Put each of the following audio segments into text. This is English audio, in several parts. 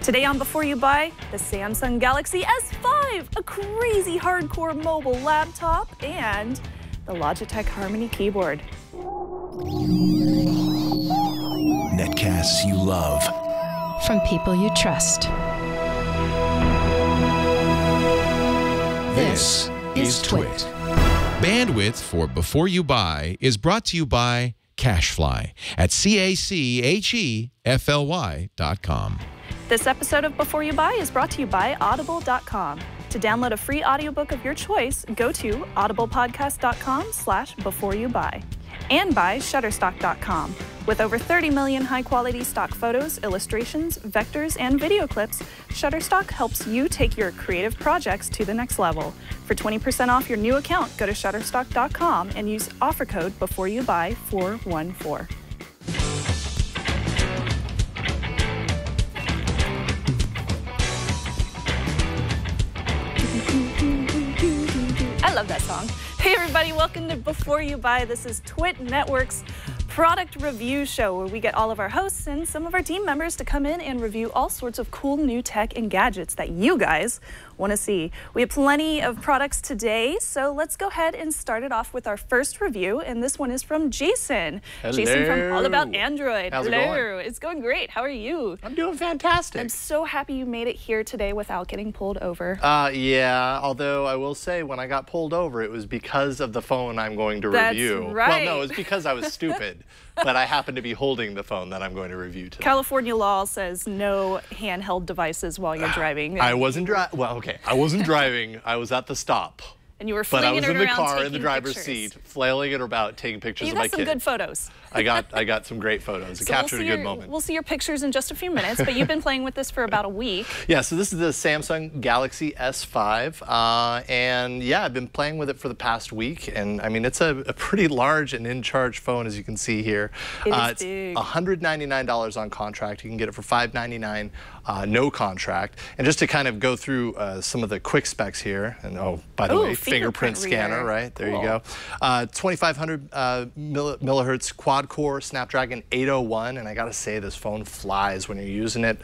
Today on Before You Buy, the Samsung Galaxy S5, a crazy hardcore mobile laptop, and the Logitech Harmony keyboard. Netcasts you love. From people you trust. This is Twit. Bandwidth for Before You Buy is brought to you by CashFly at CACHEFLY.com. This episode of Before You Buy is brought to you by Audible.com. To download a free audiobook of your choice, go to audiblepodcast.com/beforeyoubuy. And by Shutterstock.com. With over 30 million high-quality stock photos, illustrations, vectors, and video clips, Shutterstock helps you take your creative projects to the next level. For 20% off your new account, go to Shutterstock.com and use offer code BEFOREYOUBUY414. I love that song. Hey everybody, welcome to Before You Buy. This is Twit Network's product review show where we get all of our hosts and some of our team members to come in and review all sorts of cool new tech and gadgets that you guys want to see. We have plenty of products today, so let's go ahead and start it off with our first review, and this one is from Jason. Hello. Jason from All About Android. How's it going? It's going great. How are you? I'm doing fantastic. I'm so happy you made it here today without getting pulled over. Yeah, although I will say when I got pulled over, it was because of the phone I'm going to review. That's right. Well, no, it was because I was stupid, but I happened to be holding the phone that I'm going to review today. California law says no handheld devices while you're driving. I wasn't driving. Well, okay, I wasn't driving. I was at the stop. And you were But I flinging was it in the around car in taking the driver's pictures. seat, flailing it about, taking pictures You of my got some kid. good photos. I got some great photos. It captured a good moment. We'll see your pictures in just a few minutes, but you've been playing with this for about a week. Yeah, so this is the Samsung Galaxy S5, and yeah, I've been playing with it for the past week, and I mean, it's a pretty large and in-charge phone, as you can see here. It's big. $199 on contract. You can get it for $599, no contract. And just to kind of go through some of the quick specs here, and oh, by the way, fingerprint scanner, right? There you go. 2500 millihertz quad-core Snapdragon 801, and I gotta say, this phone flies when you're using it.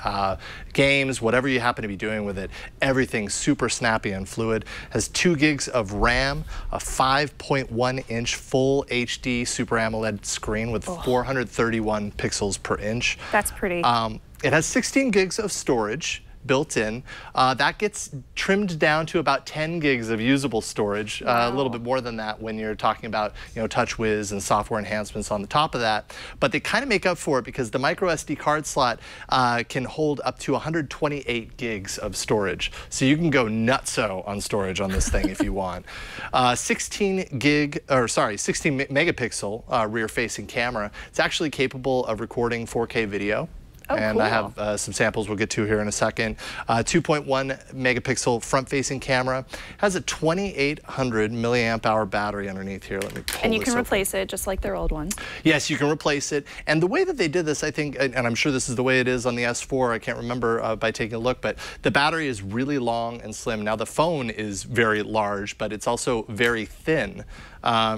Games, whatever you happen to be doing with it, everything's super snappy and fluid. Has 2 gigs of RAM, a 5.1-inch full HD Super AMOLED screen with 431 pixels per inch. That's pretty. It has 16 gigs of storage built in. That gets trimmed down to about 10 gigs of usable storage, a little bit more than that when you're talking about, you know, TouchWiz and software enhancements on the top of that. But they kind of make up for it because the micro SD card slot can hold up to 128 gigs of storage. So you can go nutso on storage on this thing if you want. 16 megapixel rear-facing camera. It's actually capable of recording 4K video. Oh, and cool. I have some samples we'll get to here in a second. 2.1 megapixel front-facing camera. Has a 2800 milliamp hour battery underneath here. Let me pull And you can this replace it just like their old ones. Yes, you can replace it. And the way that they did this, I think, and I'm sure this is the way it is on the S4, I can't remember by taking a look, but the battery is really long and slim. Now the phone is very large, but it's also very thin.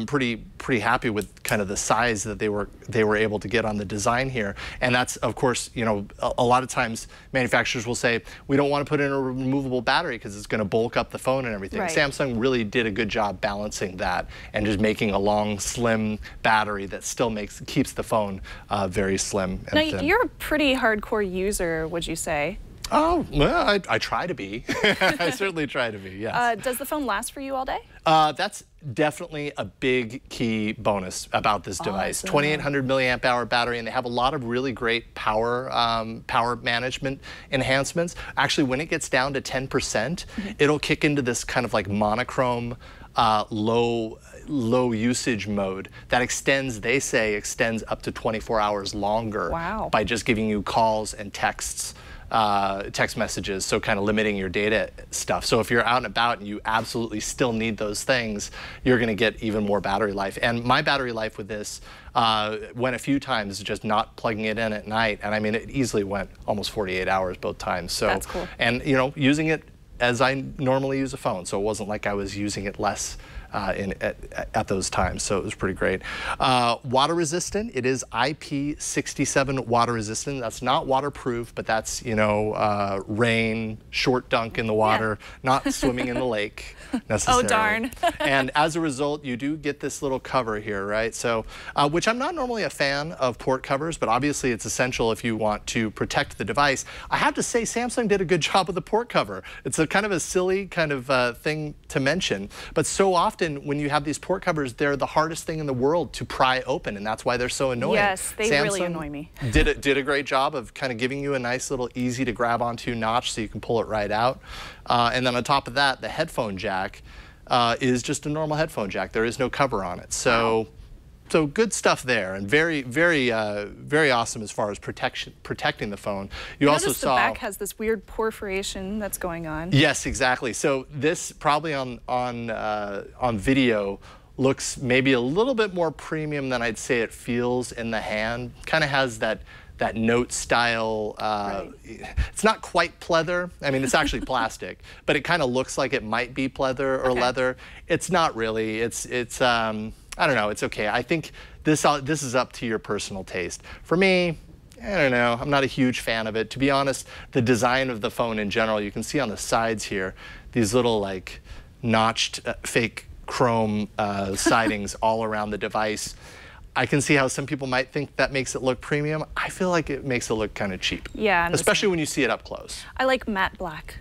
Pretty happy with kind of the size that they were able to get on the design here. And that's, of course, you know, a lot of times manufacturers will say, we don't want to put in a removable battery because it's going to bulk up the phone and everything. Right. Samsung really did a good job balancing that and just making a long, slim battery that still keeps the phone very slim and thin. You're a pretty hardcore user, would you say? Oh, well, I try to be. I certainly try to be, yes. Does the phone last for you all day? That's definitely a big key bonus about this device. 2800 milliamp hour battery, and they have a lot of really great power management enhancements. Actually, when it gets down to 10%, it'll kick into this kind of like monochrome low usage mode that extends, they say, extends up to 24 hours longer by just giving you calls and texts. Text messages, so kind of limiting your data stuff. So if you're out and about and you absolutely still need those things, you're going to get even more battery life. And my battery life with this went a few times just not plugging it in at night, and I mean it easily went almost 48 hours both times. So that's cool. And you know, using it as I normally use a phone, so it wasn't like I was using it less at those times, so it was pretty great. Water resistant, it is IP67 water resistant. That's not waterproof, but that's, you know, rain, short dunk in the water, not swimming in the lake necessarily. Oh, darn. And as a result, you do get this little cover here, right? So, which I'm not normally a fan of port covers, but obviously it's essential if you want to protect the device. I have to say Samsung did a good job with the port cover. It's a kind of a silly kind of thing to mention, but so often when you have these port covers, they're the hardest thing in the world to pry open, and that's why they're so annoying. Yes, they Samsung really annoy me. did a great job of kind of giving you a nice little easy to grab onto notch so you can pull it right out. And then on top of that, the headphone jack is just a normal headphone jack. There is no cover on it. So, so good stuff there, and very, very awesome as far as protecting the phone. You also saw the back has this weird perforation that's going on. Yes, exactly. So this probably on video looks maybe a little bit more premium than I'd say it feels in the hand. Kind of has that note style, right. It's not quite pleather. I mean, it's actually plastic, but it kind of looks like it might be pleather or leather. It's not really. It's I don't know, it's okay. I think this is up to your personal taste. For me, I don't know, I'm not a huge fan of it. To be honest, the design of the phone in general, you can see on the sides here, these little like notched fake chrome sidings all around the device. I can see how some people might think that makes it look premium. I feel like it makes it look kind of cheap. Yeah. Especially when you see it up close. I like matte black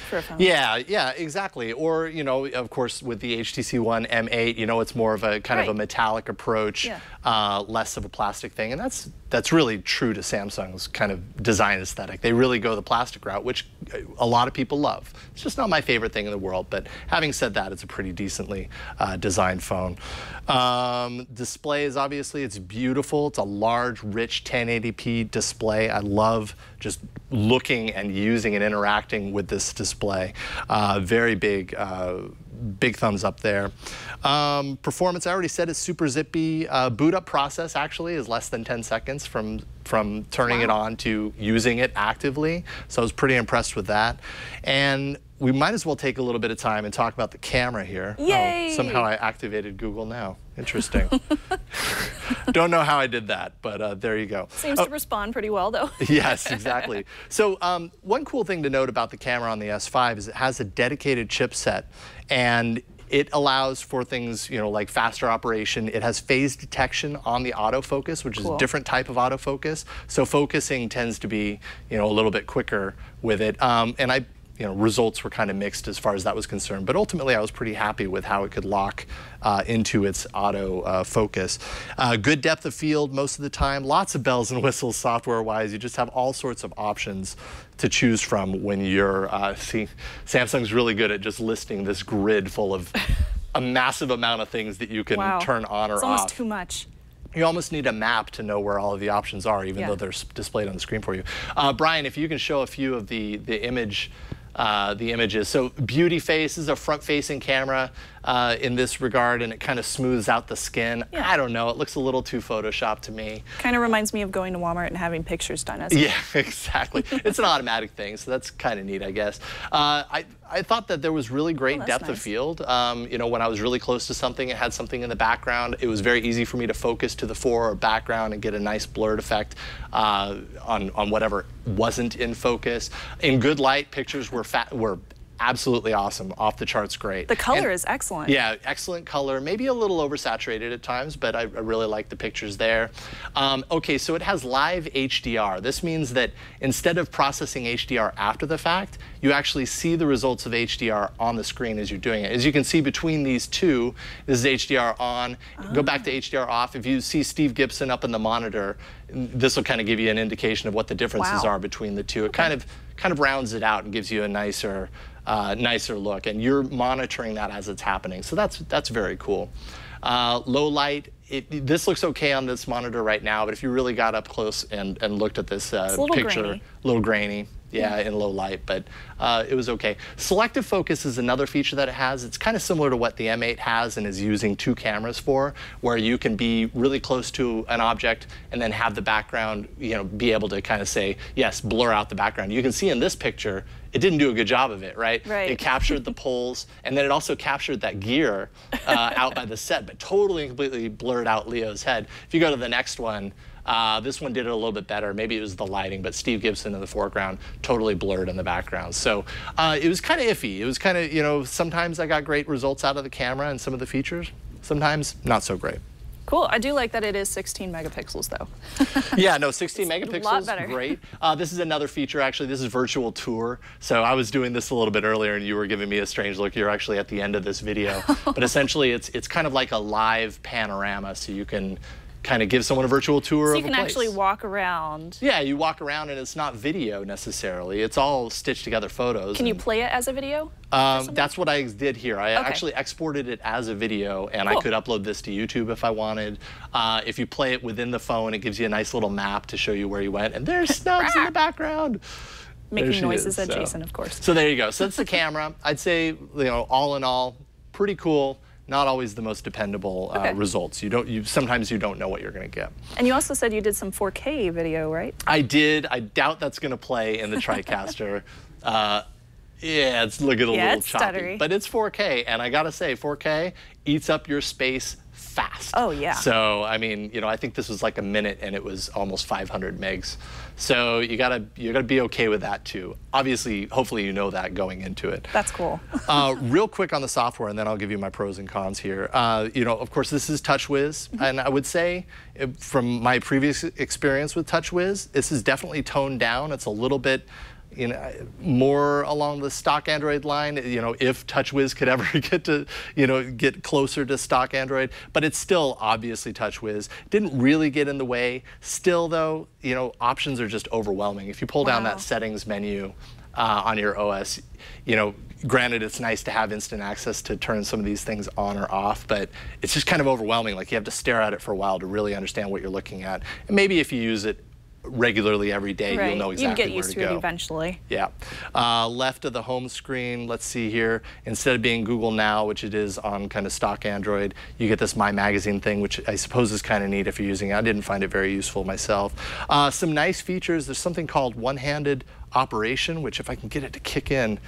for a phone. Yeah, exactly. Or, you know, of course, with the HTC One M8, you know, it's more of a kind of a metallic approach, less of a plastic thing. And that's really true to Samsung's kind of design aesthetic. They really go the plastic route, which a lot of people love. It's just not my favorite thing in the world, but having said that, it's a pretty decently designed phone. Display is obviously, it's beautiful. It's a large, rich 1080p display. I love just looking and using and interacting with this display. Very big, big thumbs up there. Performance, I already said, is super zippy. Boot up process actually is less than 10 seconds from turning it on to using it actively. So I was pretty impressed with that. And we might as well take a little bit of time and talk about the camera here. Yay! Oh, somehow I activated Google Now. Interesting. Don't know how I did that, but there you go. Seems to respond pretty well, though. Yes, exactly. So one cool thing to note about the camera on the S5 is it has a dedicated chipset, and it allows for things, you know, like faster operation. It has phase detection on the autofocus, which is a different type of autofocus. So focusing tends to be, you know, a little bit quicker with it. And you know, results were kind of mixed as far as that was concerned, but ultimately I was pretty happy with how it could lock into its auto focus. Good depth of field most of the time, lots of bells and whistles software-wise. You just have all sorts of options to choose from when you're, Samsung's really good at just listing this grid full of a massive amount of things that you can turn on or off. It's almost too much. You almost need a map to know where all of the options are, even though they're displayed on the screen for you. Brian, if you can show a few of the images. So Beauty Face is a front-facing camera in this regard, and it kind of smooths out the skin. Yeah. I don't know, it looks a little too Photoshopped to me. Kind of reminds me of going to Walmart and having pictures done as Yeah, exactly. It's an automatic thing, so that's kind of neat, I guess. I thought that there was really great depth of field. You know, when I was really close to something, it had something in the background. It was very easy for me to focus to the fore or background and get a nice blurred effect on whatever wasn't in focus. In good light, pictures were absolutely awesome, off the charts great. The color is excellent. Yeah, excellent color, maybe a little oversaturated at times, but I really like the pictures there. Okay, so it has live HDR. This means that instead of processing HDR after the fact, you actually see the results of HDR on the screen as you're doing it. As you can see between these two, this is HDR on. Go back to HDR off. If you see Steve Gibson up in the monitor, this will kind of give you an indication of what the differences are between the two. It kind of rounds it out and gives you a nicer look, and you're monitoring that as it's happening. So that's very cool. Low light, this looks okay on this monitor right now, but if you really got up close and looked at this picture, a little grainy. Yeah, in low light, but it was okay. Selective focus is another feature that it has. It's kind of similar to what the M8 has and is using 2 cameras for, where you can be really close to an object and then have the background, be able to kind of say, yes, blur out the background. You can see in this picture, it didn't do a good job of it, right? It captured the poles, and then it also captured that gear out by the set, but totally and completely blurred out Leo's head. If you go to the next one, this one did it a little bit better. Maybe it was the lighting, but Steve Gibson in the foreground, totally blurred in the background. So it was kind of iffy. It was kind of, sometimes I got great results out of the camera and some of the features, sometimes not so great. Cool. I do like that it is 16 megapixels, though. Yeah, no, 16 megapixels, a lot better. Great. This is another feature, actually. This is virtual tour. So I was doing this a little bit earlier, and you were giving me a strange look. You're actually at the end of this video. But essentially, it's kind of like a live panorama, so you can kind of give someone a virtual tour of a place. So you can actually walk around. Yeah, you walk around, and it's not video necessarily. It's all stitched together photos. Can you play it as a video? That's what I did here. I actually exported it as a video, and I could upload this to YouTube if I wanted. If you play it within the phone, it gives you a nice little map to show you where you went, and there's Snubs in the background. Making noises at Jason, of course. So there you go. So that's the camera. I'd say, all in all, pretty cool. Not always the most dependable results. Sometimes you don't know what you're going to get. And you also said you did some 4K video, right? I did. I doubt that's going to play in the TriCaster. Yeah, it's looking a little choppy, stuttery. But it's 4K, and I gotta say, 4K eats up your space fast. Oh yeah. So I mean, I think this was like a minute, and it was almost 500 megs. So you gotta be okay with that too. Obviously, hopefully you know that going into it. That's cool. Real quick on the software, and then I'll give you my pros and cons here. Of course, this is TouchWiz, and I would say, from my previous experience with TouchWiz, this is definitely toned down. It's a little bit more along the stock Android line, if TouchWiz could ever get to, get closer to stock Android, but it's still obviously TouchWiz. Didn't really get in the way. Still though, options are just overwhelming. If you pull down that settings menu on your OS, granted it's nice to have instant access to turn some of these things on or off, but it's just kind of overwhelming. Like you have to stare at it for a while to really understand what you're looking at. And maybe if you use it regularly every day, you'll know exactly where to go. You get used to it eventually. Yeah. Left of the home screen, let's see here, instead of being Google Now, which it is on kind of stock Android, you get this My Magazine thing, which I suppose is kind of neat if you're using it. I didn't find it very useful myself. Some nice features. There's something called one-handed operation, which if I can get it to kick in,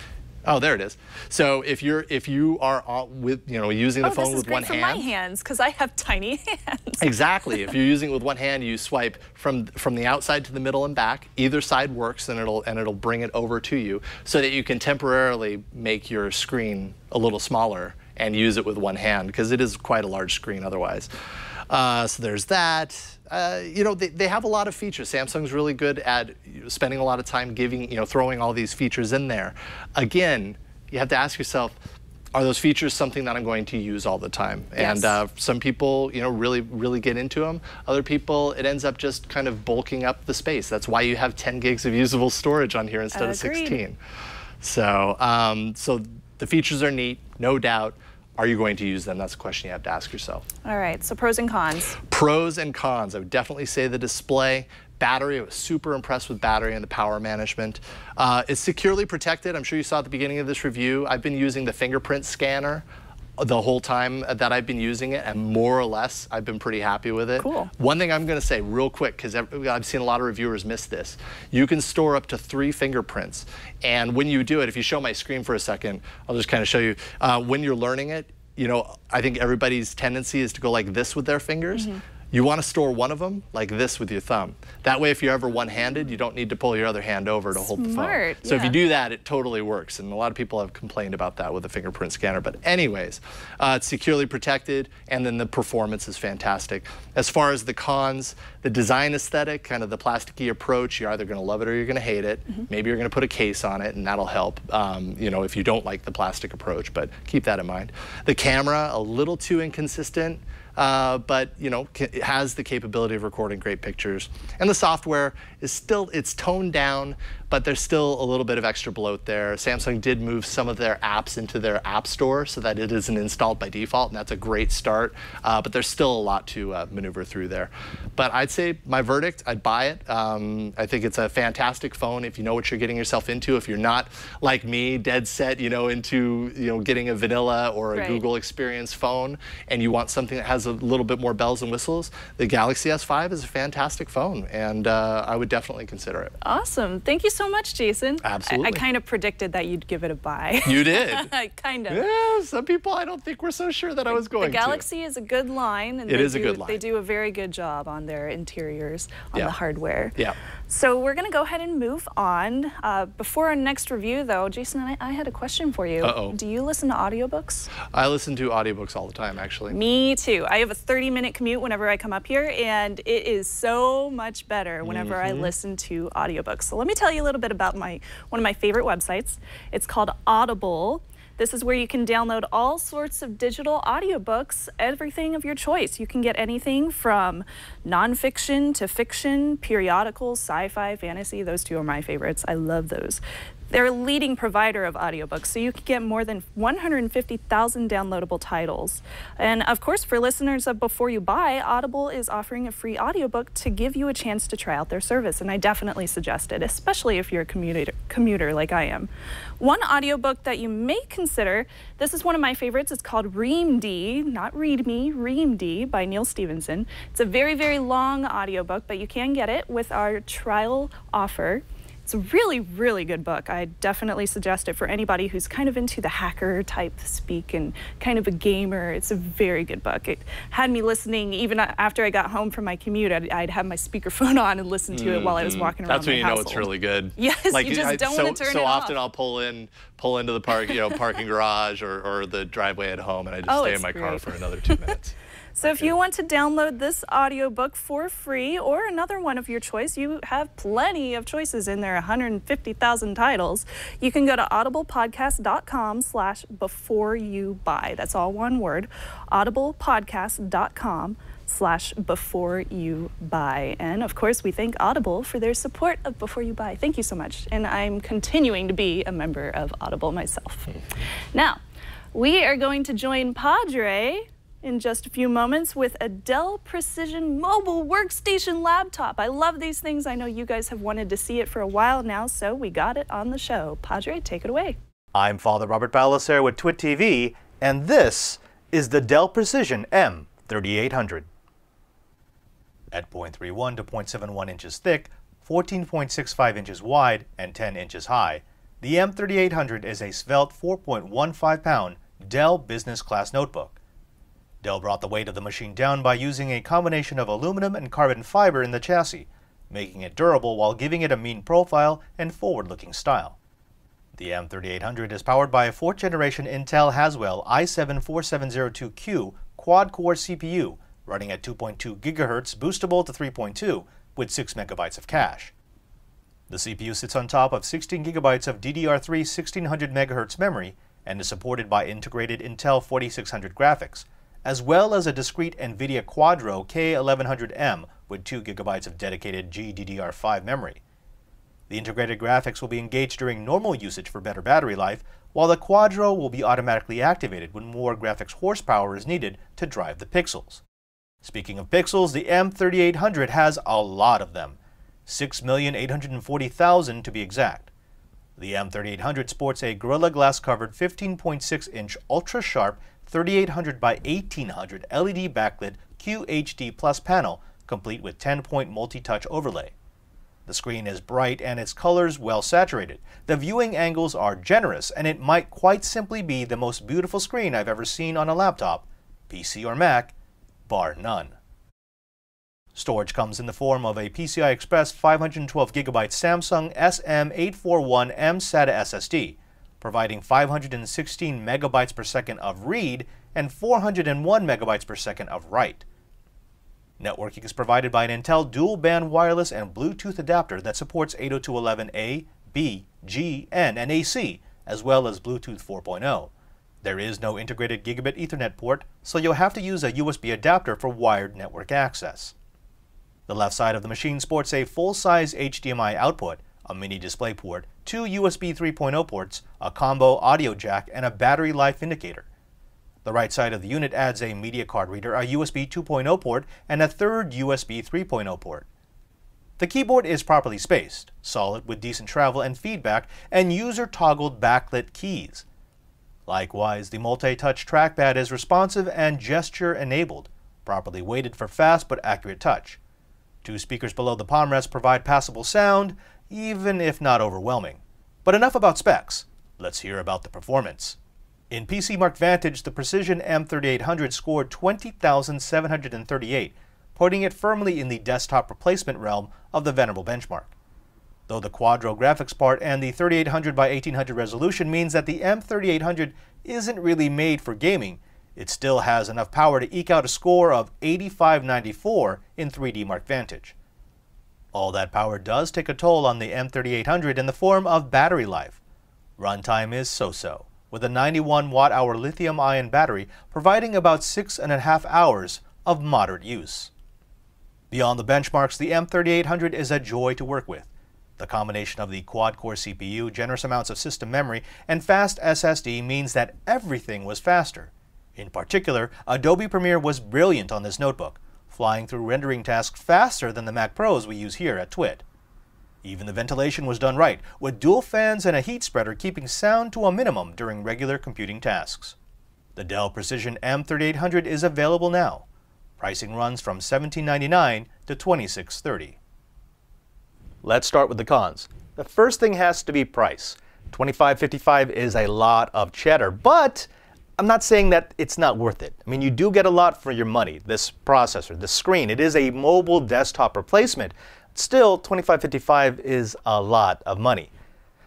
oh, there it is. So if you are using the phone with one hand. Oh, this is great for my hands because I have tiny hands. Exactly. If you're using it with one hand, you swipe from the outside to the middle and back. Either side works, and it'll bring it over to you so that you can temporarily make your screen a little smaller and use it with one hand because it is quite a large screen otherwise. So there's that. They have a lot of features. Samsung's really good at spending a lot of time throwing all these features in there. Again, you have to ask yourself, are those features something that I'm going to use all the time? Yes. And some people, really get into them. Other people, it ends up just kind of bulking up the space. That's why you have 10 gigs of usable storage on here instead of 16. So, so the features are neat, no doubt. Are you going to use them? That's a question you have to ask yourself. All right, so pros and cons. Pros and cons. I would definitely say the display. Battery, I was super impressed with battery and the power management. It's securely protected. I'm sure you saw at the beginning of this review. I've been using the fingerprint scanner the whole time that I've been using it, and more or less, I've been pretty happy with it. Cool. One thing I'm going to say real quick, because I've seen a lot of reviewers miss this. You can store up to 3 fingerprints, and when you do it, if you show my screen for a second, I'll just kind of show you. When you're learning it, I think everybody's tendency is to go like this with their fingers. You want to store one of them like this with your thumb. That way, if you're ever one-handed, you don't need to pull your other hand over to hold the phone. So if you do that, it totally works. And a lot of people have complained about that with the fingerprint scanner. But anyways, it's securely protected, and then the performance is fantastic. As far as the cons, the design aesthetic, kind of the plasticky approach, you're either going to love it or you're going to hate it. Maybe you're going to put a case on it, and that'll help, if you don't like the plastic approach, but keep that in mind. The camera, a little too inconsistent. but it has the capability of recording great pictures. And the software is still, it's toned down, but there's still a little bit of extra bloat there. Samsung did move some of their apps into their app store so that it isn't installed by default, and that's a great start. But there's still a lot to maneuver through there. But I'd say my verdict, I'd buy it. I think it's a fantastic phone if you know what you're getting yourself into. If you're not like me, dead set, into getting a vanilla or a Google experience phone, and you want something that has a little bit more bells and whistles, the Galaxy S5 is a fantastic phone, and I would definitely consider it. Awesome. Thank you so much, Jason. Absolutely. I kind of predicted that you'd give it a buy. You did? Kind of. Yeah, some people I don't think were so sure that I was going to. The Galaxy is a good line. And it is a good line. They do a very good job on their interiors, on the hardware. Yeah. So we're going to go ahead and move on. Before our next review, though, Jason, I had a question for you. Do you listen to audiobooks? I listen to audiobooks all the time, actually. Me too. I have a 30-minute commute whenever I come up here, and it is so much better whenever I listen to audiobooks. So let me tell you a little bit about one of my favorite websites. It's called Audible. This is where you can download all sorts of digital audiobooks, everything of your choice. You can get anything from nonfiction to fiction, periodicals, sci-fi, fantasy. Those two are my favorites. I love those. They're a leading provider of audiobooks, so you can get more than 150,000 downloadable titles. And of course, for listeners of Before You Buy, Audible is offering a free audiobook to give you a chance to try out their service, and I definitely suggest it, especially if you're a commuter like I am. One audiobook that you may consider, this is one of my favorites, it's called Ream D, not Read Me, Ream D by Neil Stevenson. It's a very, very long audiobook, but you can get it with our trial offer. It's a really, really good book. I definitely suggest it for anybody who's kind of into the hacker type speak and kind of a gamer. It's a very good book. It had me listening even after I got home from my commute. I'd have my speakerphone on and listen to it while I was walking around. That's when you know it's really good. Yes, like, you just don't want to turn it off. So often I'll pull into the parking garage or the driveway at home, and I just stay in my car for another 2 minutes. So if you want to download this audiobook for free or another one of your choice, you have plenty of choices in there, 150,000 titles. You can go to audiblepodcast.com/beforeyoubuy. That's all one word, audiblepodcast.com/beforeyoubuy. And of course, we thank Audible for their support of Before You Buy. Thank you so much. And I'm continuing to be a member of Audible myself. Now, we are going to join Padre in just a few moments with a Dell Precision mobile workstation laptop. I love these things. I know you guys have wanted to see it for a while now, so we got it on the show. Padre, take it away. I'm Father Robert Balacer with Twit TV, and this is the Dell Precision M3800. At 0.31 to 0.71 inches thick, 14.65 inches wide, and 10 inches high, the M3800 is a svelte 4.15-pound Dell business class notebook. Dell brought the weight of the machine down by using a combination of aluminum and carbon fiber in the chassis, making it durable while giving it a mean profile and forward-looking style. The M3800 is powered by a 4th generation Intel Haswell i7-4702Q quad-core CPU running at 2.2 GHz, boostable to 3.2 with 6 MB of cache. The CPU sits on top of 16 GB of DDR3 1600 MHz memory and is supported by integrated Intel 4600 graphics, as well as a discrete NVIDIA Quadro K1100M with 2 GB of dedicated GDDR5 memory. The integrated graphics will be engaged during normal usage for better battery life, while the Quadro will be automatically activated when more graphics horsepower is needed to drive the pixels. Speaking of pixels, the M3800 has a lot of them, 6,840,000 to be exact. The M3800 sports a Gorilla Glass covered 15.6-inch ultra-sharp 3800 by 1800 LED backlit QHD Plus panel, complete with 10-point multi-touch overlay. The screen is bright and its colors well saturated. The viewing angles are generous, and it might quite simply be the most beautiful screen I've ever seen on a laptop, PC or Mac, bar none. Storage comes in the form of a PCI Express 512GB Samsung SM841M SATA SSD, providing 516 megabytes per second of read and 401 megabytes per second of write. Networking is provided by an Intel dual-band wireless and Bluetooth adapter that supports 802.11a, B, G, N, and AC, as well as Bluetooth 4.0. There is no integrated gigabit Ethernet port, so you'll have to use a USB adapter for wired network access. The left side of the machine sports a full-size HDMI output, a mini display port, 2 USB 3.0 ports, a combo audio jack, and a battery life indicator. The right side of the unit adds a media card reader, a USB 2.0 port, and a third USB 3.0 port. The keyboard is properly spaced, solid with decent travel and feedback, and user-toggled backlit keys. Likewise, the multi-touch trackpad is responsive and gesture-enabled, properly weighted for fast but accurate touch. 2 speakers below the palm rest provide passable sound, even if not overwhelming. But enough about specs. Let's hear about the performance. In PC Mark Vantage, the Precision M3800 scored 20,738, putting it firmly in the desktop replacement realm of the venerable benchmark. Though the Quadro graphics part and the 3800 by 1800 resolution means that the M3800 isn't really made for gaming, it still has enough power to eke out a score of 8594 in 3D Mark Vantage. All that power does take a toll on the M3800 in the form of battery life. Runtime is so-so, with a 91 watt-hour lithium-ion battery providing about 6.5 hours of moderate use. Beyond the benchmarks, the M3800 is a joy to work with. The combination of the quad-core CPU, generous amounts of system memory, and fast SSD means that everything was faster. In particular, Adobe Premiere was brilliant on this notebook, flying through rendering tasks faster than the Mac Pros we use here at TWiT. Even the ventilation was done right, with dual fans and a heat spreader keeping sound to a minimum during regular computing tasks. The Dell Precision M3800 is available now. Pricing runs from $17.99 to $26.30. Let's start with the cons. The first thing has to be price. $25.55 is a lot of cheddar, but I'm not saying that it's not worth it. I mean, you do get a lot for your money. This processor, this screen, it is a mobile desktop replacement. Still, $25.55 is a lot of money.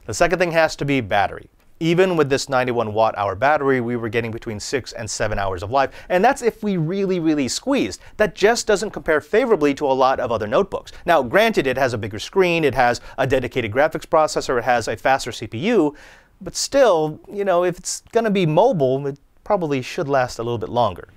The second thing has to be battery. Even with this 91 watt-hour battery, we were getting between 6 and 7 hours of life, and that's if we really squeezed. That just doesn't compare favorably to a lot of other notebooks. Now, granted, it has a bigger screen, it has a dedicated graphics processor, it has a faster CPU, but still, you know, if it's going to be mobile, it probably should last a little bit longer.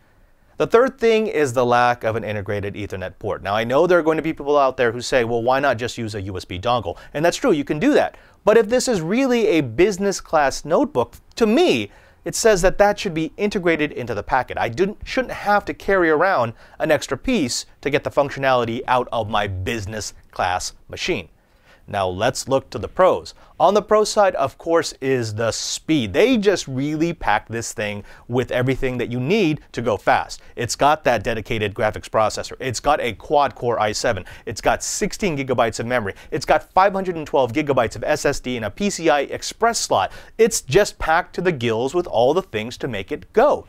The third thing is the lack of an integrated Ethernet port. Now, I know there are going to be people out there who say, well, why not just use a USB dongle? And that's true, you can do that. But if this is really a business class notebook, to me, it says that that should be integrated into the packet. I shouldn't have to carry around an extra piece to get the functionality out of my business class machine. Now let's look to the pros. On the pro side, of course, is the speed. They just really pack this thing with everything that you need to go fast. It's got that dedicated graphics processor. It's got a quad-core i7. It's got 16 gigabytes of memory. It's got 512 gigabytes of SSD and a PCI Express slot. It's just packed to the gills with all the things to make it go.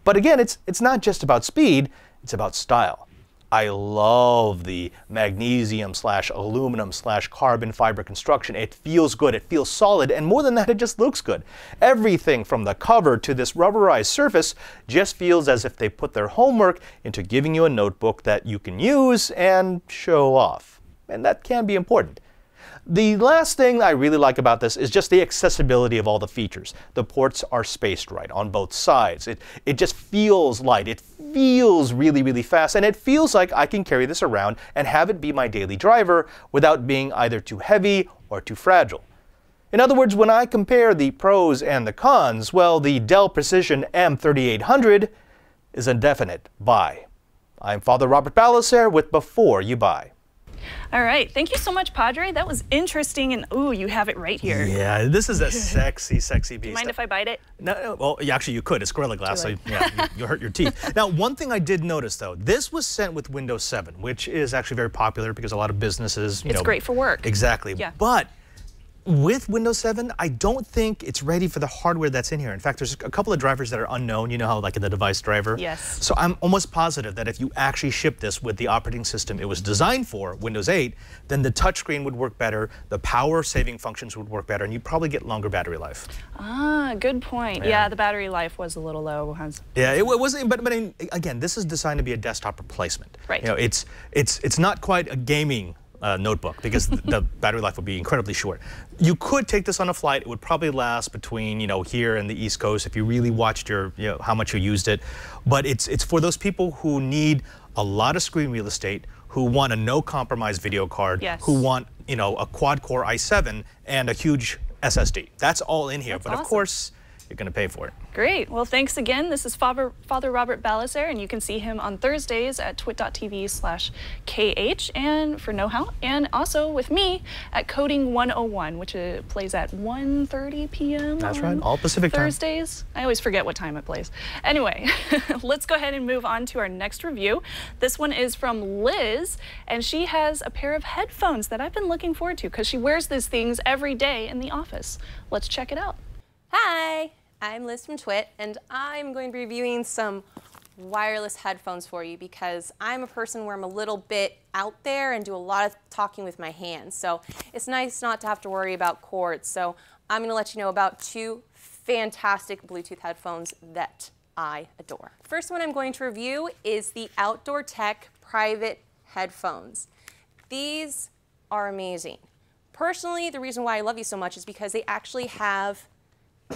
But again, it's not just about speed, it's about style. I love the magnesium/aluminum/carbon fiber construction. It feels good, it feels solid, and more than that, it just looks good. Everything from the cover to this rubberized surface just feels as if they put their homework into giving you a notebook that you can use and show off. And that can be important. The last thing I really like about this is just the accessibility of all the features. The ports are spaced right on both sides. It just feels light. It feels really fast, and it feels like I can carry this around and have it be my daily driver without being either too heavy or too fragile. In other words, when I compare the pros and the cons, well, the Dell Precision M3800 is a definite buy. I'm Father Robert Balacer with Before You Buy. All right, thank you so much, Padre. That was interesting, and ooh, you have it right here. Yeah, this is a sexy beast. Do you mind if I bite it? No, well, actually you could. It's Gorilla Glass, so yeah, you'll hurt your teeth. Now, one thing I did notice, though, this was sent with Windows 7, which is actually very popular because a lot of businesses, It's great for work. Exactly. Yeah. But with Windows 7, I don't think it's ready for the hardware that's in here. In fact, there's a couple of drivers that are unknown, you know how like in the device driver? Yes. So I'm almost positive that if you actually ship this with the operating system it was designed for, Windows 8, then the touchscreen would work better, the power saving functions would work better, and you'd probably get longer battery life. Ah, good point. Yeah, the battery life was a little low. Yeah, it wasn't, but I mean, again, this is designed to be a desktop replacement. Right. You know, it's not quite a gaming notebook because the battery life would be incredibly short. You could take this on a flight. It would probably last between, here and the East Coast if you really watched how much you used it. But it's for those people who need a lot of screen real estate, who want a no-compromise video card, who want, a quad-core i7 and a huge SSD. That's all in here. But awesome. Of course, you're going to pay for it. Great. Well, thanks again. This is Father Robert Balaser, and you can see him on Thursdays at twit.tv/KH and for Know How, and also with me at Coding 101, which plays at 1:30 p.m. That's right, all Pacific time. Thursdays. I always forget what time it plays. Anyway, let's go ahead and move on to our next review. This one is from Liz, and she has a pair of headphones that I've been looking forward to because she wears these things every day in the office. Let's check it out. Hi, I'm Liz from Twit, and I'm going to be reviewing some wireless headphones for you because I'm a person where I'm a little bit out there and do a lot of talking with my hands. So it's nice not to have to worry about cords. So I'm going to let you know about two fantastic Bluetooth headphones that I adore. First one I'm going to review is the Outdoor Tech Private Headphones. These are amazing. Personally, the reason why I love these so much is because they actually have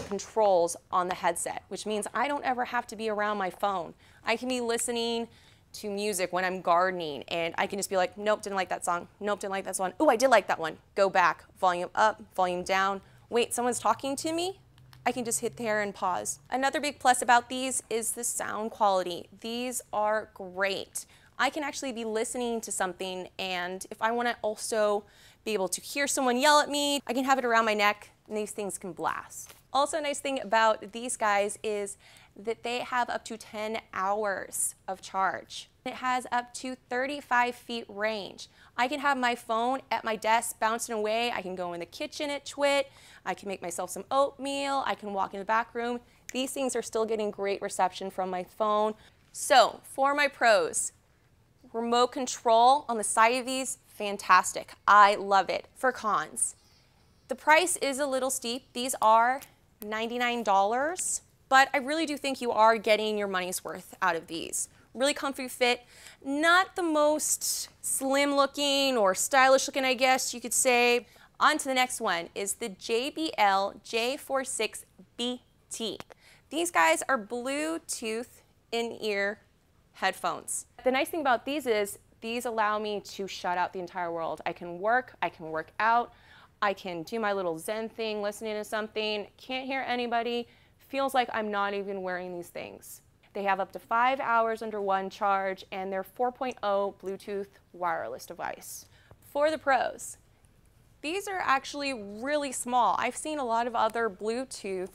controls on the headset, which means I don't ever have to be around my phone. I can be listening to music when I'm gardening and I can just be like, nope, didn't like that song. Nope, didn't like that song. Oh, I did like that one. Go back, volume up, volume down. Wait, someone's talking to me? I can just hit there and pause. Another big plus about these is the sound quality. These are great. I can actually be listening to something, and if I want to also be able to hear someone yell at me, I can have it around my neck and these things can blast. Also, a nice thing about these guys is that they have up to 10 hours of charge. It has up to 35 feet range. I can have my phone at my desk bouncing away. I can go in the kitchen at Twit. I can make myself some oatmeal. I can walk in the back room. These things are still getting great reception from my phone. So for my pros, remote control on the side of these, fantastic. I love it. For cons, the price is a little steep. These are $99, but I really do think you are getting your money's worth out of these. Really comfy fit, not the most slim looking or stylish looking, I guess you could say. On to the next one is the JBL J46BT. These guys are Bluetooth in-ear headphones. The nice thing about these is these allow me to shut out the entire world. I can work out, I can do my little Zen thing, listening to something, can't hear anybody, feels like I'm not even wearing these things. They have up to 5 hours under one charge, and they're 4.0 Bluetooth wireless device. For the pros, these are actually really small. I've seen a lot of other Bluetooth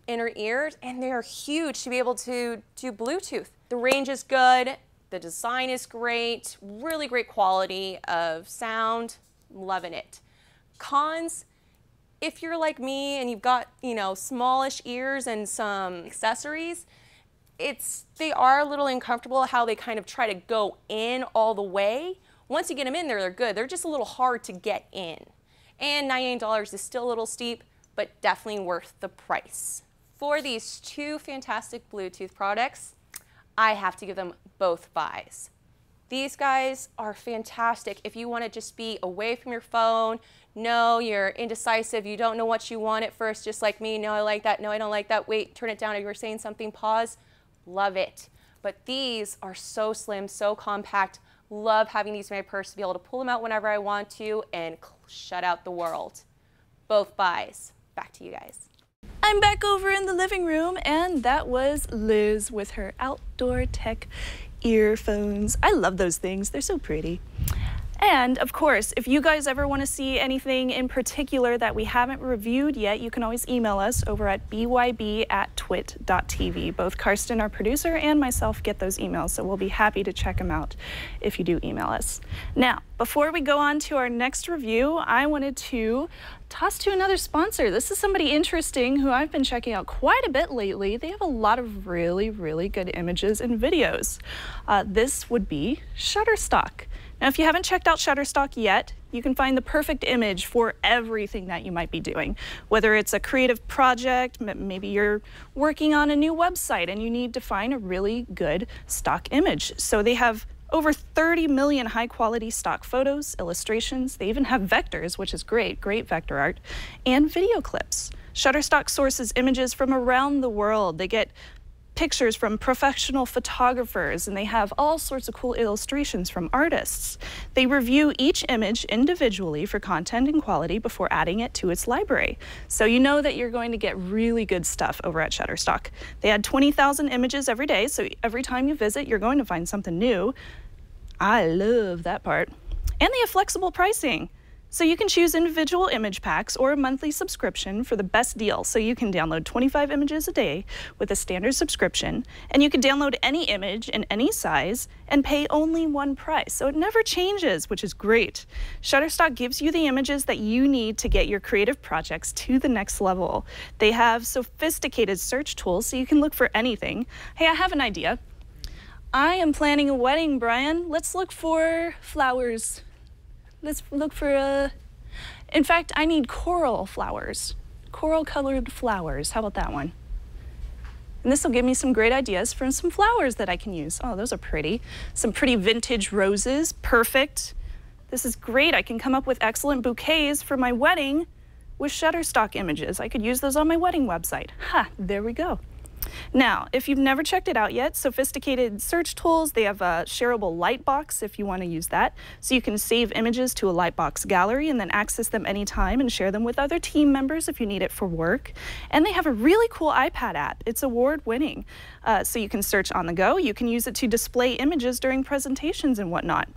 inner ears, and they are huge to be able to do Bluetooth. The range is good, the design is great, really great quality of sound, loving it. Cons, if you're like me and you've got, smallish ears and some accessories, they are a little uncomfortable how they kind of try to go in all the way. Once you get them in there, they're good. They're just a little hard to get in. And $98 is still a little steep, but definitely worth the price. For these two fantastic Bluetooth products, I have to give them both buys. These guys are fantastic if you want to just be away from your phone. No, you're indecisive, you don't know what you want at first, just like me. No, I like that. No, I don't like that. Wait, turn it down. If you were saying something, pause. Love it. But these are so slim, so compact. Love having these in my purse to be able to pull them out whenever I want to and shut out the world. Both buys. Back to you guys. I'm back over in the living room, and that was Liz with her Outdoor Tech earphones. I love those things. They're so pretty. And of course, if you guys ever want to see anything in particular that we haven't reviewed yet, you can always email us over at byb@twit.tv. Both Karsten, our producer, and myself get those emails, so we'll be happy to check them out if you do email us. Now, before we go on to our next review, I wanted to toss to another sponsor. This is somebody interesting who I've been checking out quite a bit lately. They have a lot of really, really good images and videos. This would be Shutterstock. Now, if you haven't checked out Shutterstock yet, you can find the perfect image for everything that you might be doing. Whether it's a creative project, maybe you're working on a new website and you need to find a really good stock image. So they have Over 30 million high-quality stock photos, illustrations. They even have vectors, which is great vector art, and video clips. Shutterstock sources images from around the world. They get pictures from professional photographers, and they have all sorts of cool illustrations from artists. They review each image individually for content and quality before adding it to its library. So you know that you're going to get really good stuff over at Shutterstock. They add 20,000 images every day, so every time you visit, you're going to find something new. I love that part. And they have flexible pricing. So you can choose individual image packs or a monthly subscription for the best deal. So you can download 25 images a day with a standard subscription, and you can download any image in any size and pay only one price. So it never changes, which is great. Shutterstock gives you the images that you need to get your creative projects to the next level. They have sophisticated search tools so you can look for anything. Hey, I have an idea. I am planning a wedding, Brian. Let's look for flowers. Let's look for, in fact, I need coral flowers, coral-colored flowers. How about that one? And this will give me some great ideas for some flowers that I can use. Oh, those are pretty. Some pretty vintage roses, perfect. This is great. I can come up with excellent bouquets for my wedding with Shutterstock images. I could use those on my wedding website. Ha, there we go. Now, if you've never checked it out yet, sophisticated search tools, they have a shareable Lightbox if you want to use that. So you can save images to a Lightbox gallery and then access them anytime and share them with other team members if you need it for work. And they have a really cool iPad app. It's award-winning. So you can search on the go. You can use it to display images during presentations and whatnot.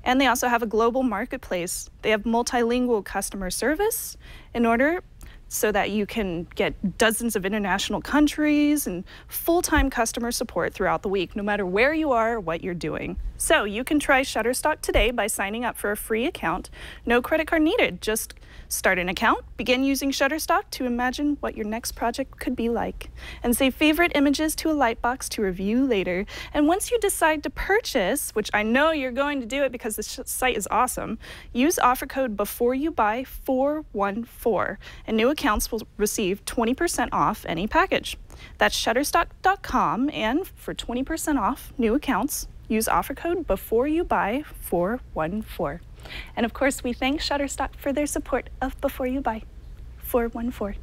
And they also have a global marketplace. They have multilingual customer service in order so that you can get dozens of international countries and full-time customer support throughout the week, no matter where you are or what you're doing. So you can try Shutterstock today by signing up for a free account. No credit card needed. Just start an account, begin using Shutterstock to imagine what your next project could be like, and save favorite images to a Lightbox to review later. And once you decide to purchase, which I know you're going to do it because the site is awesome, use offer code BEFOREYOUBUY 414, and new accounts will receive 20% off any package. That's Shutterstock.com, and for 20% off new accounts, use offer code BEFOREYOUBUY 414. And of course, we thank Shutterstock for their support of Before You Buy 414.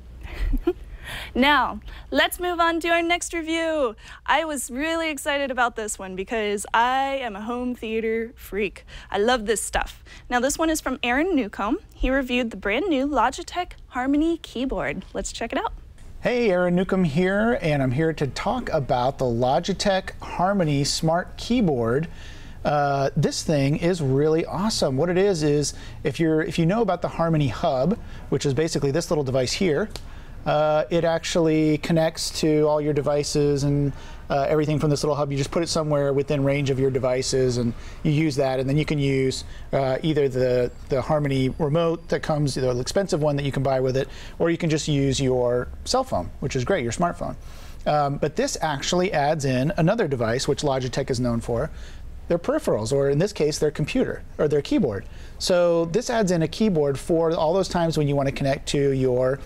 Now, let's move on to our next review. I was really excited about this one because I am a home theater freak. I love this stuff. Now, this one is from Aaron Newcomb. He reviewed the brand new Logitech Harmony keyboard. Let's check it out. Hey, Aaron Newcomb here, and I'm here to talk about the Logitech Harmony Smart Keyboard. This thing is really awesome. What it is if you know about the Harmony Hub, which is basically this little device here, it actually connects to all your devices and everything from this little hub. You just put it somewhere within range of your devices and you use that, and then you can use either the Harmony remote that comes, the expensive one that you can buy with it, or you can just use your cell phone, which is great, your smartphone. But this actually adds in another device, which Logitech is known for, their peripherals, or in this case, their computer, or their keyboard. So this adds in a keyboard for all those times when you want to connect to your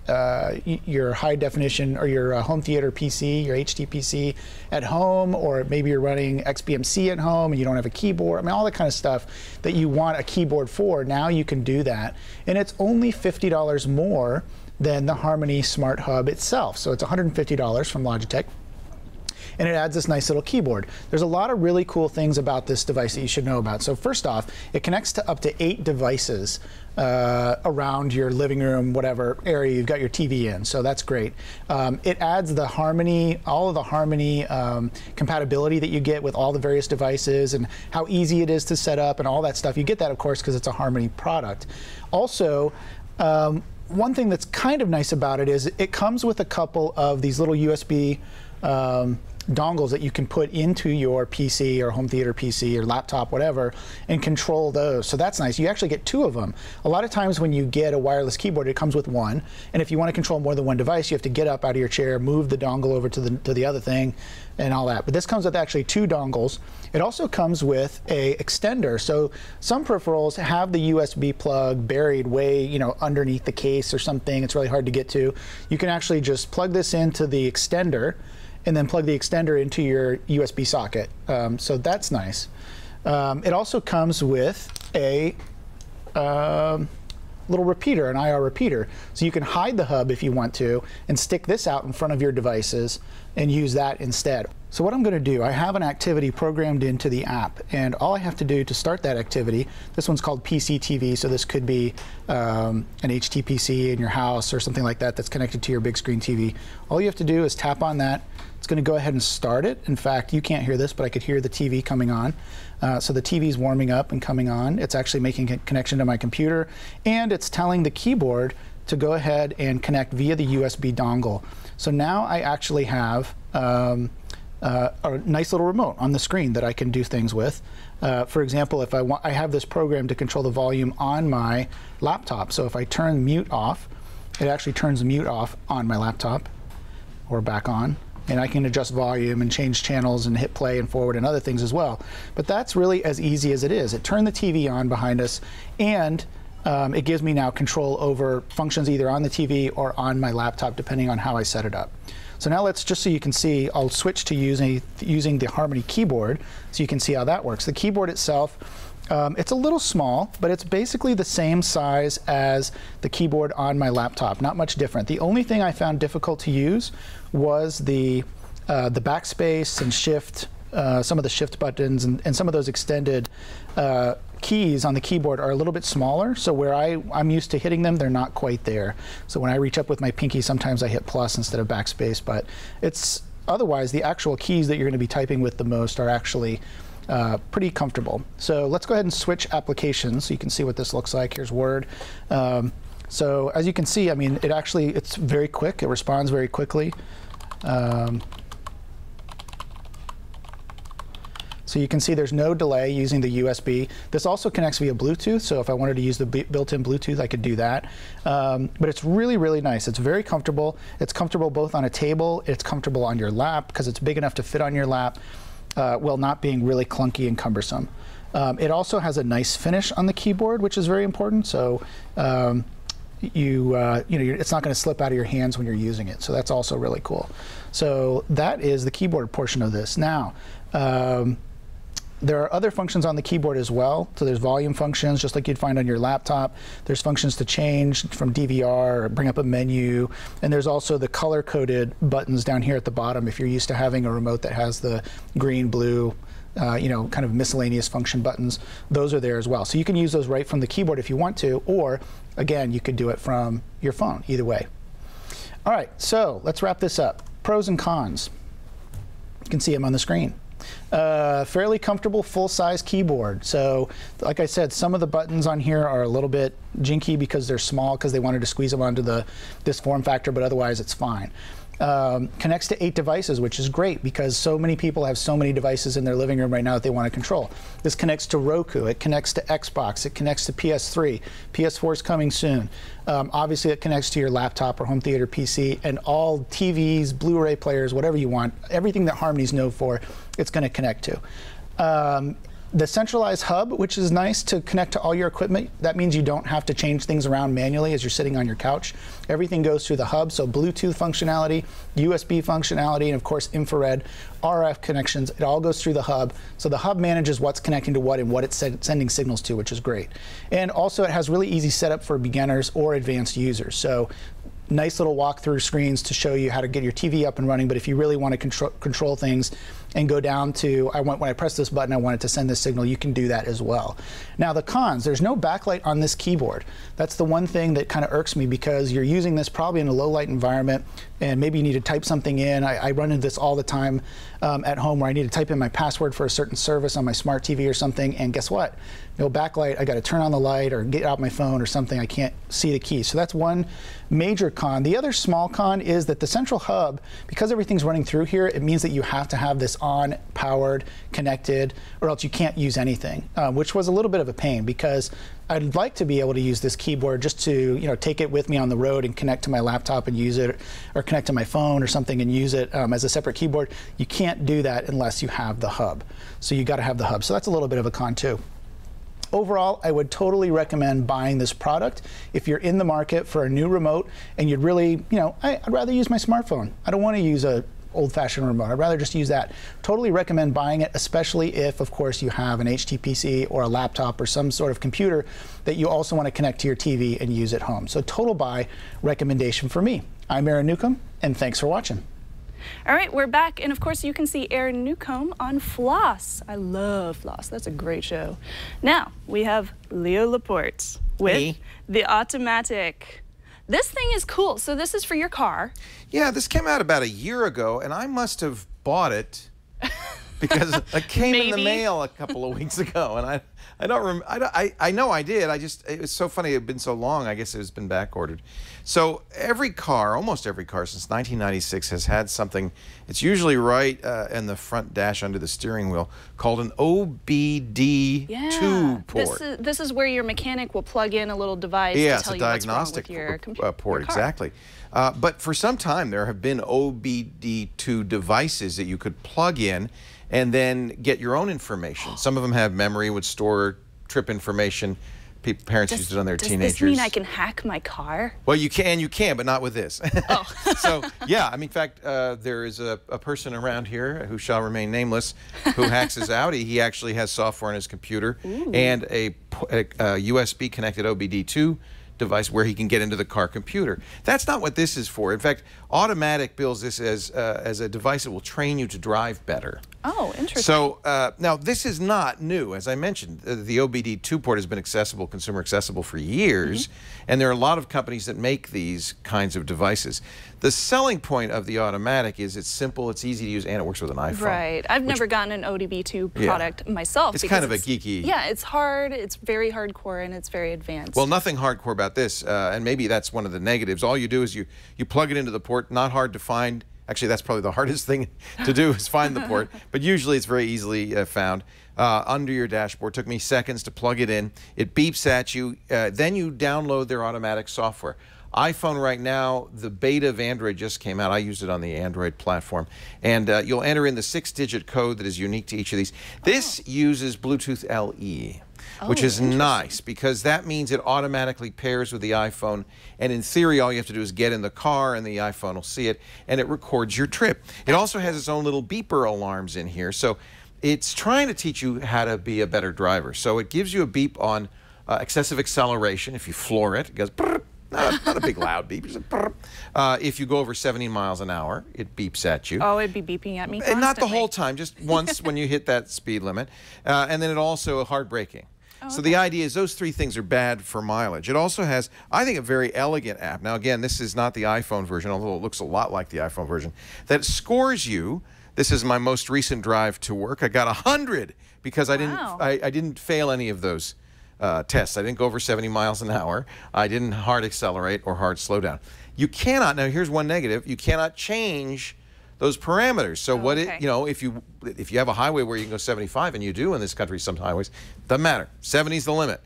high definition or your home theater PC, your HD PC at home, or maybe you're running XBMC at home and you don't have a keyboard. I mean, all that kind of stuff that you want a keyboard for, now you can do that. And it's only $50 more than the Harmony Smart Hub itself. So it's $150 from Logitech. And it adds this nice little keyboard. There's a lot of really cool things about this device that you should know about. So first off, it connects to up to 8 devices around your living room, whatever area you've got your TV in. So that's great. It adds the Harmony, all of the Harmony compatibility that you get with all the various devices and how easy it is to set up and all that stuff. You get that, of course, because it's a Harmony product. Also, one thing that's kind of nice about it is it comes with a couple of these little USB dongles that you can put into your PC or home theater PC or laptop, whatever, and control those. So that's nice. You actually get 2 of them. A lot of times when you get a wireless keyboard, it comes with one. And if you want to control more than one device, you have to get up out of your chair, move the dongle over to the other thing, and all that. But this comes with actually 2 dongles. It also comes with a extender. So some peripherals have the USB plug buried way, underneath the case or something. It's really hard to get to. You can actually just plug this into the extender, and then plug the extender into your USB socket. So that's nice. It also comes with a little repeater, an IR repeater. So you can hide the hub if you want to and stick this out in front of your devices and use that instead. So what I'm going to do, I have an activity programmed into the app, and all I have to do to start that activity, this one's called PC TV, so this could be an HTPC in your house or something like that that's connected to your big screen TV. All you have to do is tap on that. It's going to go ahead and start it. In fact, you can't hear this, but I could hear the TV coming on. So the TV is warming up and coming on. It's actually making a connection to my computer, and it's telling the keyboard to go ahead and connect via the USB dongle. So now I actually have a nice little remote on the screen that I can do things with. For example, if I have this program to control the volume on my laptop. So if I turn mute off, it actually turns mute off on my laptop or back on. And I can adjust volume and change channels and hit play and forward and other things as well. But that's really as easy as it is. It turned the TV on behind us, and it gives me now control over functions either on the TV or on my laptop, depending on how I set it up. So now let's, just so you can see, I'll switch to using the Harmony keyboard so you can see how that works. The keyboard itself, it's a little small, but it's basically the same size as the keyboard on my laptop, not much different. The only thing I found difficult to use was the backspace and shift, some of the shift buttons and some of those extended keys on the keyboard are a little bit smaller, so where I'm used to hitting them, they're not quite there. So when I reach up with my pinky, sometimes I hit plus instead of backspace, but it's otherwise the actual keys that you're going to be typing with the most are actually pretty comfortable. So let's go ahead and switch applications so you can see what this looks like. Here's Word. So as you can see, I mean, it's very quick. It responds very quickly. So you can see there's no delay using the USB. This also connects via Bluetooth, so if I wanted to use the built-in Bluetooth, I could do that. But it's really, really nice. It's very comfortable. It's comfortable both on a table, it's comfortable on your lap because it's big enough to fit on your lap, while not being really clunky and cumbersome. It also has a nice finish on the keyboard, which is very important. So it's not going to slip out of your hands when you're using it. So that's also really cool. So that is the keyboard portion of this. Now, there are other functions on the keyboard as well. So there's volume functions, just like you'd find on your laptop. There's functions to change from DVR or bring up a menu. And there's also the color-coded buttons down here at the bottom if you're used to having a remote that has the green, blue, kind of miscellaneous function buttons. Those are there as well. So you can use those right from the keyboard if you want to, or again, you could do it from your phone, either way. All right, so let's wrap this up. Pros and cons. You can see them on the screen. Fairly comfortable full-size keyboard. So like I said, some of the buttons on here are a little bit jinky because they're small because they wanted to squeeze them onto this form factor, but otherwise it's fine. Connects to 8 devices, which is great because so many people have so many devices in their living room right now that they want to control. This connects to Roku, it connects to Xbox, it connects to PS3, PS4 is coming soon. Obviously it connects to your laptop or home theater PC, and all TVs, Blu-ray players, whatever you want, everything that Harmony's known for, it's going to connect to. The centralized hub, which is nice to connect to all your equipment. That means you don't have to change things around manually as you're sitting on your couch. Everything goes through the hub, so Bluetooth functionality, USB functionality, and of course infrared, RF connections. It all goes through the hub. So the hub manages what's connecting to what and what it's sending signals to, which is great. And also it has really easy setup for beginners or advanced users. So nice little walkthrough screens to show you how to get your TV up and running, but if you really want to control things and go down to, when I press this button, I want it to send this signal, you can do that as well. Now the cons, there's no backlight on this keyboard. That's the one thing that kind of irks me because you're using this probably in a low light environment and maybe you need to type something in. I run into this all the time at home where I need to type in my password for a certain service on my smart TV or something, and guess what? No backlight, I got to turn on the light or get out my phone or something, I can't see the key. So that's one major con. The other small con is that the central hub, because everything's running through here, it means that you have to have this on, powered, connected, or else you can't use anything, which was a little bit of a pain because I'd like to be able to use this keyboard just to take it with me on the road and connect to my laptop and use it, or connect to my phone or something and use it as a separate keyboard. You can't do that unless you have the hub. So you got to have the hub. So that's a little bit of a con too. Overall, I would totally recommend buying this product if you're in the market for a new remote and you'd really, I'd rather use my smartphone. I don't want to use a old-fashioned remote. I'd rather just use that. Totally recommend buying it, especially if, of course, you have an HTPC or a laptop or some sort of computer that you also want to connect to your TV and use at home. So total buy recommendation for me. I'm Aaron Newcomb, and thanks for watching. All right, we're back, and of course you can see Aaron Newcomb on Floss. I love Floss. That's a great show. Now, we have Leo Laporte with the Automatic. This thing is cool. So this is for your car. Yeah, this came out about a year ago, and I must have bought it because it came in the mail a couple of weeks ago, and I don't remember. I know I did. It was so funny. It had been so long. I guess it has been back ordered. So every car, almost every car since 1996 has had something. It's usually right in the front dash under the steering wheel called an OBD2 port. This is where your mechanic will plug in a little device to tell you what's wrong with your port. Exactly. But for some time there have been OBD2 devices that you could plug in and then get your own information. Some of them have memory, would store trip information. Parents used it on their teenagers. Does this mean I can hack my car? Well, you can, but not with this. Oh. So, yeah, I mean, in fact, there is a person around here who shall remain nameless who hacks his Audi. He actually has software on his computer and a USB-connected OBD2 device where he can get into the car computer. That's not what this is for. In fact, Automatic bills this as a device that will train you to drive better. Oh, interesting. So now this is not new. As I mentioned, the OBD2 port has been accessible, consumer accessible for years, and there are a lot of companies that make these kinds of devices. The selling point of the Automatic is it's simple, it's easy to use, and it works with an iPhone. Right. I've never gotten an OBD2 product myself. It's kind of a geeky. Yeah, it's hard, it's very hardcore, and it's very advanced. Well, nothing hardcore about this, and maybe that's one of the negatives. All you do is you plug it into the port, not hard to find. Actually, that's probably the hardest thing to do is find the port, but usually it's very easily found. Under your dashboard. Took me seconds to plug it in. It beeps at you. Then you download their Automatic software. iPhone right now, the beta of Android just came out. I used it on the Android platform. And you'll enter in the 6-digit code that is unique to each of these. This uses Bluetooth LE. Which is nice because that means it automatically pairs with the iPhone, and in theory all you have to do is get in the car and the iPhone will see it and it records your trip. It also has its own little beeper alarms in here, so it's trying to teach you how to be a better driver. So it gives you a beep on excessive acceleration. If you floor it, it goes brrr. Not a big loud beep. It's a if you go over 70 miles an hour, it beeps at you. Oh, it'd be beeping at me constantly. And not the whole time, just once when you hit that speed limit. And then it also hard braking. So the idea is those three things are bad for mileage. It also has, I think, a very elegant app. Now, again, this is not the iPhone version, although it looks a lot like the iPhone version, that scores you. This is my most recent drive to work. I got 100 because I didn't fail any of those tests. I didn't go over 70 miles an hour. I didn't hard accelerate or hard slow down. You cannot, now here's one negative, you cannot change those parameters. So if you have a highway where you can go 75, and you do in this country, some highways, doesn't matter. 70 is the limit.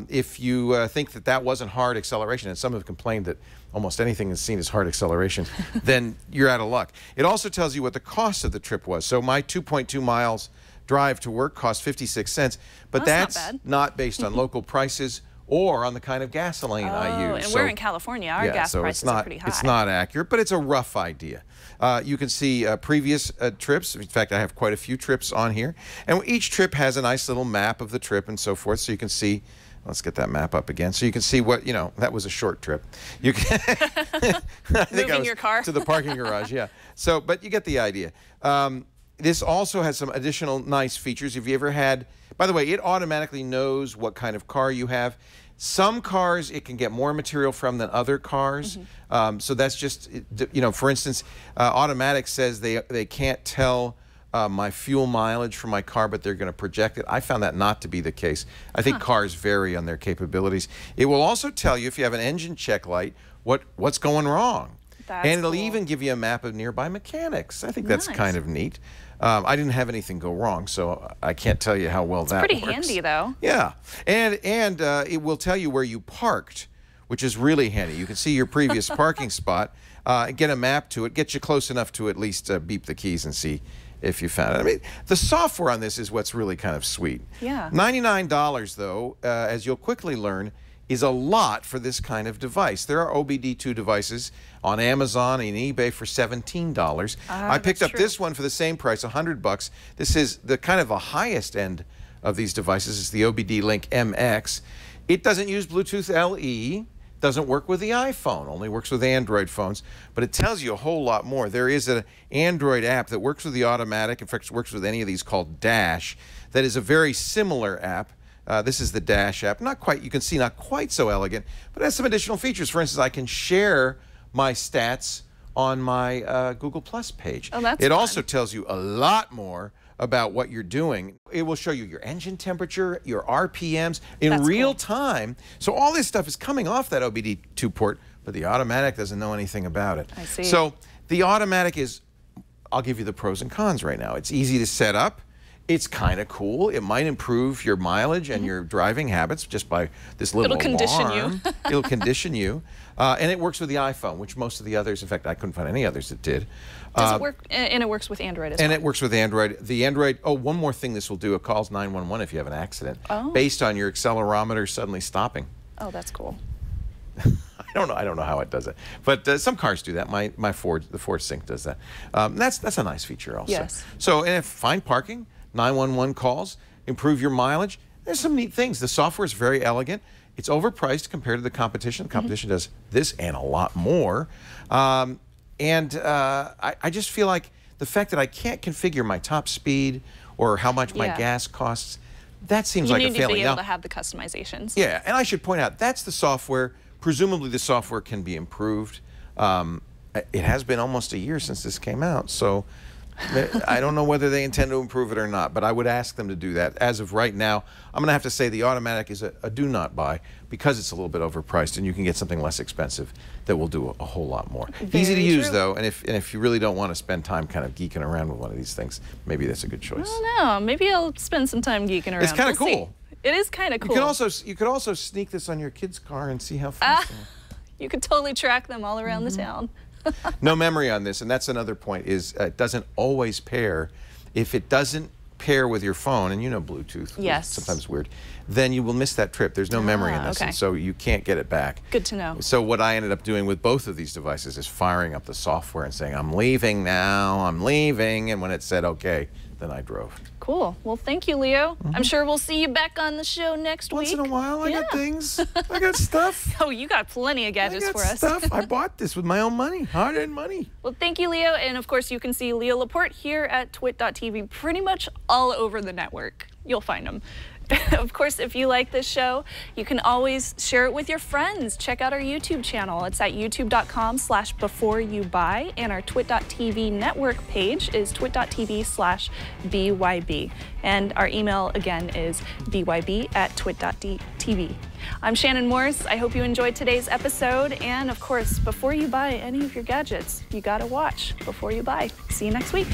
If you think that wasn't hard acceleration, and some have complained that almost anything that's seen as hard acceleration, then you're out of luck. It also tells you what the cost of the trip was. So my 2.2 miles drive to work cost 56 cents, but that's not based on local prices or on the kind of gasoline I use. And we're in California. Our gas prices are pretty high. It's not accurate, but it's a rough idea. You can see previous trips. In fact, I have quite a few trips on here. And each trip has a nice little map of the trip and so forth, so you can see. Let's get that map up again. So you can see what, that was a short trip. You can Moving your car? To the parking garage, yeah. So, but you get the idea. This also has some additional nice features. If you ever had, by the way, it automatically knows what kind of car you have. Some cars it can get more material from than other cars. So that's just, for instance, Automatic says they can't tell my fuel mileage from my car, but they're going to project it. I found that not to be the case. I think cars vary on their capabilities. It will also tell you if you have an engine check light, what's going wrong. That's and it'll cool. even give you a map of nearby mechanics. I think that's kind of neat. I didn't have anything go wrong, so I can't tell you how well that works. It's pretty handy, though. Yeah, and it will tell you where you parked, which is really handy. You can see your previous parking spot, get a map to it, get you close enough to at least beep the keys and see if you found it. I mean, the software on this is what's really kind of sweet. Yeah. $99, though, as you'll quickly learn, is a lot for this kind of device. There are OBD2 devices on Amazon and eBay for $17. I picked up this one for the same price, $100. This is the kind of the highest end of these devices. It's the OBD Link MX. It doesn't use Bluetooth LE. Doesn't work with the iPhone, only works with Android phones, but it tells you a whole lot more. There is an Android app that works with the automatic, in fact, works with any of these, called Dash, that is a very similar app. This is the Dash app. Not quite, you can see, not quite so elegant, but it has some additional features. For instance, I can share my stats on my Google Plus page. Oh, that's It fun. also tells you a lot more about what you're doing. It will show you your engine temperature, your RPMs in real time. So all this stuff is coming off that OBD2 port, but the automatic doesn't know anything about it. I see. So the automatic is, I'll give you the pros and cons right now. It's easy to set up. It's kind of cool. It might improve your mileage and your driving habits just by this little alarm. It'll condition you. It'll condition you. And it works with the iPhone, which most of the others, in fact, I couldn't find any others that did. Does it work? And it works with Android as well. And it works with Android. The Android, oh, one more thing this will do, it calls 911 if you have an accident, based on your accelerometer suddenly stopping. Oh, that's cool. I don't know how it does it, but some cars do that. The Ford Sync does that. That's a nice feature also. Yes. So, and if find parking, 911 calls, improve your mileage. There's some neat things. The software is very elegant. It's overpriced compared to the competition. The competition does this and a lot more. I just feel like the fact that I can't configure my top speed or how much my gas costs, that seems like a failing. You need to be able to have the customizations. Yeah, and I should point out, that's the software. Presumably the software can be improved. It has been almost a year since this came out, so I don't know whether they intend to improve it or not, but I would ask them to do that. As of right now, I'm going to have to say the automatic is a do not buy because it's a little bit overpriced, and you can get something less expensive that will do a whole lot more. Easy to use, though, and if you really don't want to spend time kind of geeking around with one of these things, maybe that's a good choice. I don't know. Maybe I'll spend some time geeking around. It's kind of cool. See. It is kind of cool. You could also sneak this on your kid's car and see how fast. You could totally track them all around the town. No memory on this, and that's another point, is it doesn't always pair. If it doesn't pair with your phone, and you know Bluetooth is sometimes weird, then you will miss that trip. There's no memory in this, and so you can't get it back. Good to know. So what I ended up doing with both of these devices is firing up the software and saying, I'm leaving now, I'm leaving, and when it said okay, then I drove. Cool. Well, thank you, Leo. I'm sure we'll see you back on the show next week. Once in a while, I got things. I got stuff. Oh, you got plenty of gadgets for us. Stuff. I bought this with my own money, hard-earned money. Well, thank you, Leo. And of course, you can see Leo Laporte here at twit.tv pretty much all over the network. You'll find him. Of course, if you like this show, you can always share it with your friends. Check out our YouTube channel. It's at youtube.com/beforeyoubuy, and our twit.tv network page is twit.tv/BYB. And our email again is byb@twit.tv. I'm Shannon Morse. I hope you enjoyed today's episode. And of course, before you buy any of your gadgets, you gotta watch before you buy. See you next week.